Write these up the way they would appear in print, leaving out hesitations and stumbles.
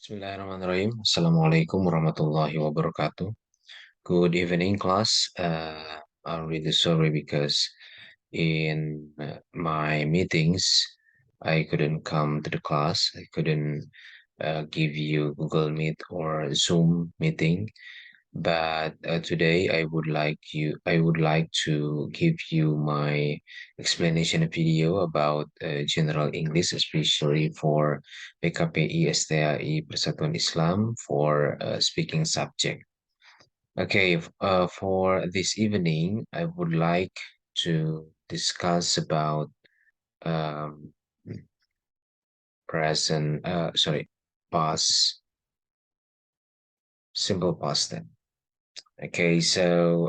Bismillahirrahmanirrahim. Assalamualaikum warahmatullahi wabarakatuh. Good evening, class. I'm really sorry because in my meetings, I couldn't come to the class. I couldn't give you Google Meet or Zoom meeting. But today I would like to give you my explanation video about general English, especially for PKPI STAI Persatuan Islam for speaking subject. Okay, for this evening, I would like to discuss about um, past, simple past tense. Okay, so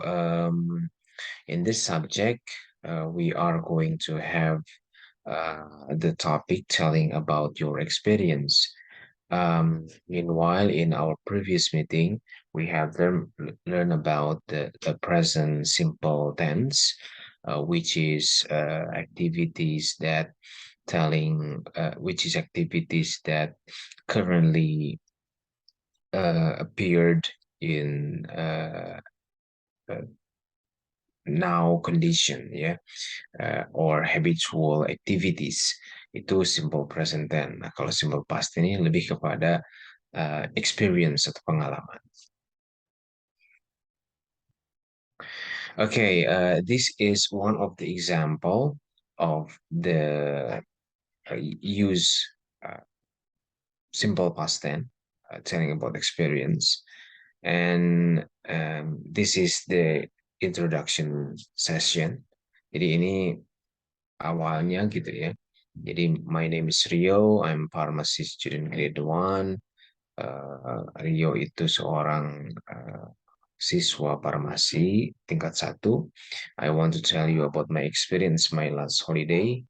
in this subject, we are going to have the topic telling about your experience. Meanwhile, in our previous meeting, we have learned about the present simple tense, which is activities that currently appeared in uh, now condition, ya, or habitual activities. Itu simple present tense. Nah, kalau simple past ini lebih kepada experience atau pengalaman. Okay, this is one of the example of the use simple past tense, telling about experience. And this is the introduction session. Jadi ini awalnya gitu ya. Jadi my name is Rio, I'm pharmacy student grade 1. Rio itu seorang siswa farmasi tingkat 1. I want to tell you about my experience my last holiday.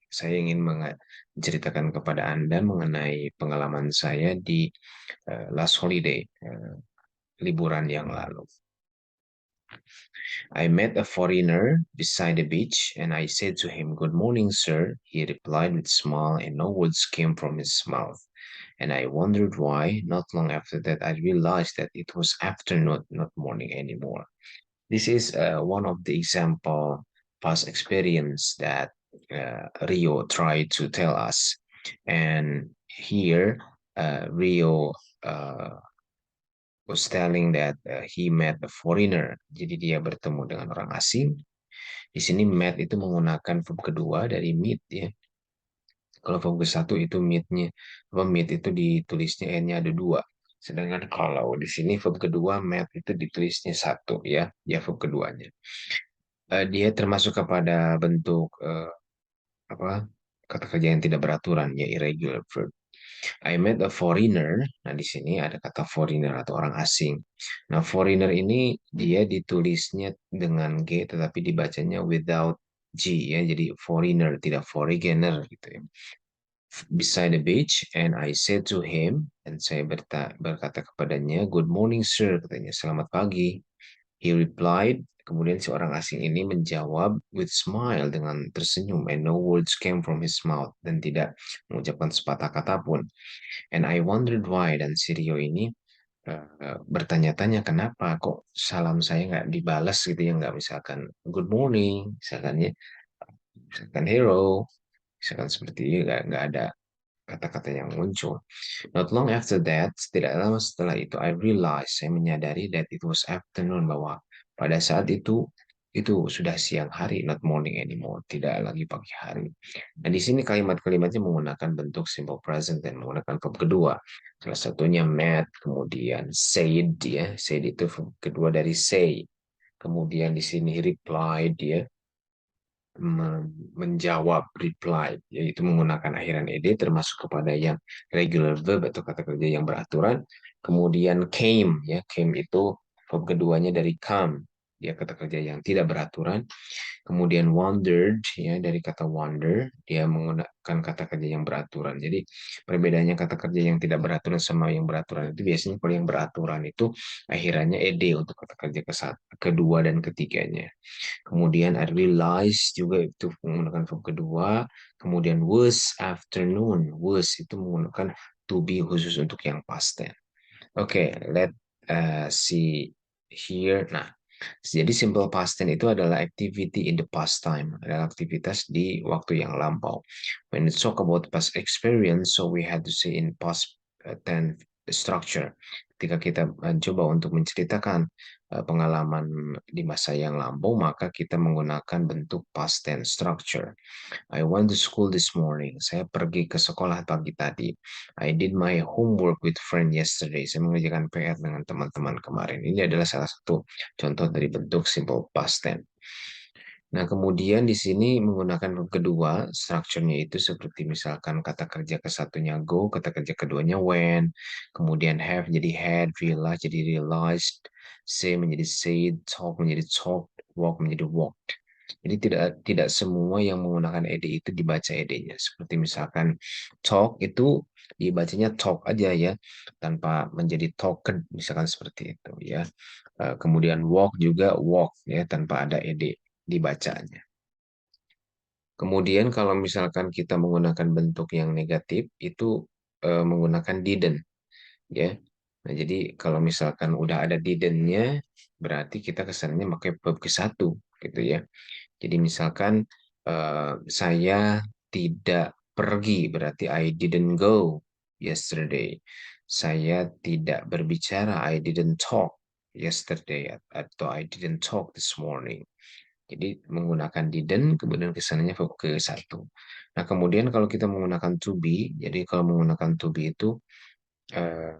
Saya ingin menceritakan kepada Anda mengenai pengalaman saya di last holiday, liburan yang lalu. I met a foreigner beside the beach and I said to him, "Good morning, sir." He replied with a smile and no words came from his mouth. And I wondered why. Not long after that, I realized that it was afternoon, not morning anymore. This is one of the example past experience that Rio tried to tell us. And here, Rio was telling that he met a foreigner. Jadi dia bertemu dengan orang asing. Di sini met itu menggunakan verb kedua dari meet ya. Kalau verb ke satu itu meet-nya, meet itu ditulisnya n-nya ada 2. Sedangkan kalau di sini verb kedua met itu ditulisnya 1 ya, ya verb keduanya. Dia termasuk kepada bentuk apa? Kata kerja yang tidak beraturan ya, irregular verb. I met a foreigner. Nah, di sini ada kata foreigner atau orang asing. Nah, foreigner ini dia ditulisnya dengan G tetapi dibacanya without G ya. Jadi foreigner, tidak foreigner gitu ya. Beside the beach and I said to him, dan saya berkata kepadanya, "Good morning, sir." Katanya, "Selamat pagi." He replied, kemudian si orang asing ini menjawab with smile dengan tersenyum and no words came from his mouth dan tidak mengucapkan sepatah kata pun. And I wondered why, dan si Rio ini bertanya-tanya kenapa kok salam saya nggak dibalas gitu ya, nggak misalkan good morning, misalkan hero, misalkan seperti ini nggak ada kata-kata yang muncul. Not long after that, tidak lama setelah itu, I realized, saya menyadari that it was afternoon, bahwa pada saat itu sudah siang hari, not morning anymore, tidak lagi pagi hari. Nah, di sini kalimat-kalimatnya menggunakan bentuk simple present dan menggunakan verb kedua. Salah satunya met, kemudian said, ya, said itu verb kedua dari say. Kemudian di sini replied, ya, menjawab, reply, yaitu menggunakan akhiran ed termasuk kepada yang regular verb atau kata kerja yang beraturan. Kemudian came, ya, came itu verb keduanya dari come, dia kata kerja yang tidak beraturan. Kemudian wondered, ya, dari kata wonder, dia menggunakan kata kerja yang beraturan. Jadi perbedaannya kata kerja yang tidak beraturan sama yang beraturan itu biasanya kalau yang beraturan itu akhirannya ed untuk kata kerja kedua dan ketiganya. Kemudian I realized juga itu menggunakan verb kedua. Kemudian was afternoon, was itu menggunakan to be khusus untuk yang past tense. Oke, let see here. Nah, jadi simple past tense itu adalah activity in the past time, adalah aktivitas di waktu yang lampau. When we talk about past experience, so we had to say in past tense structure. Ketika kita coba untuk menceritakan pengalaman di masa yang lampau, maka kita menggunakan bentuk past tense structure. I went to school this morning. Saya pergi ke sekolah pagi tadi. I did my homework with friend yesterday. Saya mengerjakan PR dengan teman-teman kemarin. Ini adalah salah satu contoh dari bentuk simple past tense. Nah, kemudian di sini menggunakan verb kedua, strukturnya itu seperti misalkan kata kerja kesatunya go, kata kerja keduanya when, kemudian have jadi had, realize jadi realized, say menjadi said, talk menjadi talked, walk menjadi walked. Jadi tidak semua yang menggunakan ed itu dibaca ed-nya. Seperti misalkan talk itu dibacanya talk aja ya, tanpa menjadi talked, misalkan seperti itu ya. Kemudian walk juga walk ya, tanpa ada ed dibacanya. Kemudian kalau misalkan kita menggunakan bentuk yang negatif itu menggunakan didn't ya. Nah, jadi kalau misalkan udah ada didn't-nya berarti kita kesannya pakai verb ke satu gitu ya. Jadi misalkan saya tidak pergi berarti I didn't go yesterday. Saya tidak berbicara I didn't talk yesterday atau I didn't talk this morning. Jadi menggunakan didn't, kemudian kesannya ke satu. Nah, kemudian kalau kita menggunakan to be, jadi kalau menggunakan to be itu, eh,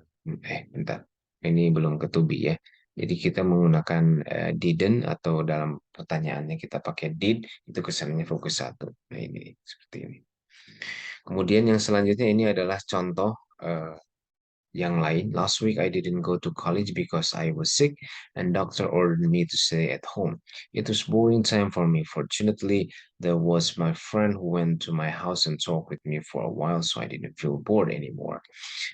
bentar, ini belum ke to be ya. Jadi kita menggunakan didn't atau dalam pertanyaannya kita pakai did, itu kesannya fokus satu. Nah, ini seperti ini. Kemudian yang selanjutnya ini adalah contoh yang lain. Last week I didn't go to college because I was sick and doctor ordered me to stay at home. It was boring time for me. Fortunately, there was my friend who went to my house and talked with me for a while, so I didn't feel bored anymore.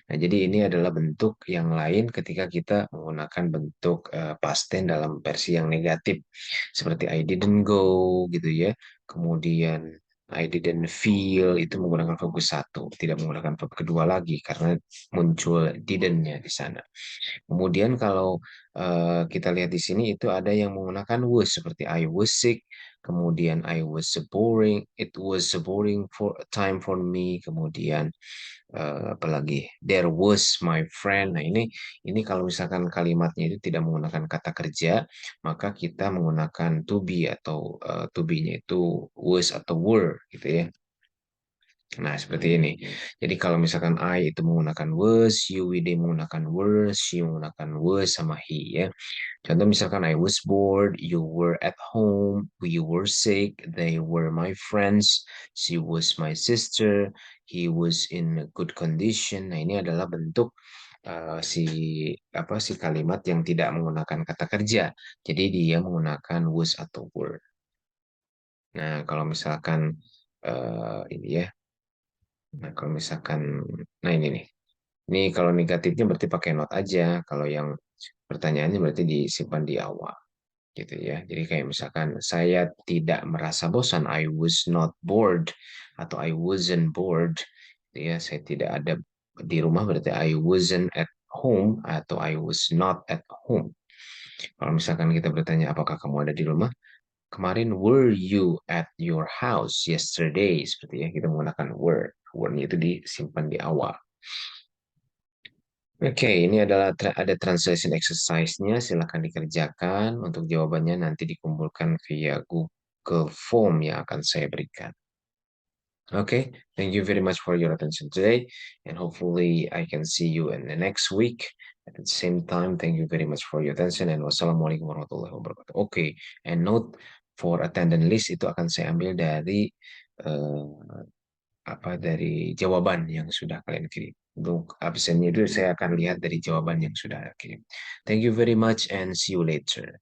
Nah, jadi ini adalah bentuk yang lain ketika kita menggunakan bentuk past tense dalam versi yang negatif. Seperti I didn't go gitu ya. Kemudian I didn't feel itu menggunakan verb satu, tidak menggunakan verb kedua lagi karena muncul didn't-nya di sana. Kemudian kalau kita lihat di sini itu ada yang menggunakan was seperti I was sick, kemudian I was boring, it was a boring for time for me, kemudian apalagi there was my friend. Nah, ini kalau misalkan kalimatnya itu tidak menggunakan kata kerja, maka kita menggunakan to be atau to be-nya itu was atau were gitu ya. Nah, seperti ini. Jadi kalau misalkan I itu menggunakan was, you, we, they menggunakan were, she menggunakan was, sama he ya. Contoh misalkan I was bored, you were at home, we were sick, they were my friends, she was my sister, he was in a good condition. Nah, ini adalah bentuk si kalimat yang tidak menggunakan kata kerja. Jadi dia menggunakan was atau were. Nah, kalau misalkan ini ya. Nah, kalau misalkan nah ini nih. Ini kalau negatifnya berarti pakai not aja. Kalau yang pertanyaannya berarti disimpan di awal gitu ya. Jadi kayak misalkan saya tidak merasa bosan, I was not bored atau I wasn't bored. Gitu ya, saya tidak ada di rumah berarti I wasn't at home atau I was not at home. Kalau misalkan kita bertanya apakah kamu ada di rumah? Kemarin were you at your house yesterday? Seperti ya kita menggunakan were. Were-nya itu disimpan di awal. Oke, ini adalah ada translation exercise-nya. Silakan dikerjakan. Untuk jawabannya nanti dikumpulkan via Google Form yang akan saya berikan. Okay, thank you very much for your attention today, and hopefully I can see you in the next week. At the same time, thank you very much for your attention, and wassalamualaikum warahmatullahi wabarakatuh. Okay, and note for attendance list itu akan saya ambil dari eh, dari jawaban yang sudah kalian kirim. Untuk absennya itu saya akan lihat dari jawaban yang sudah kirim. Thank you very much and see you later.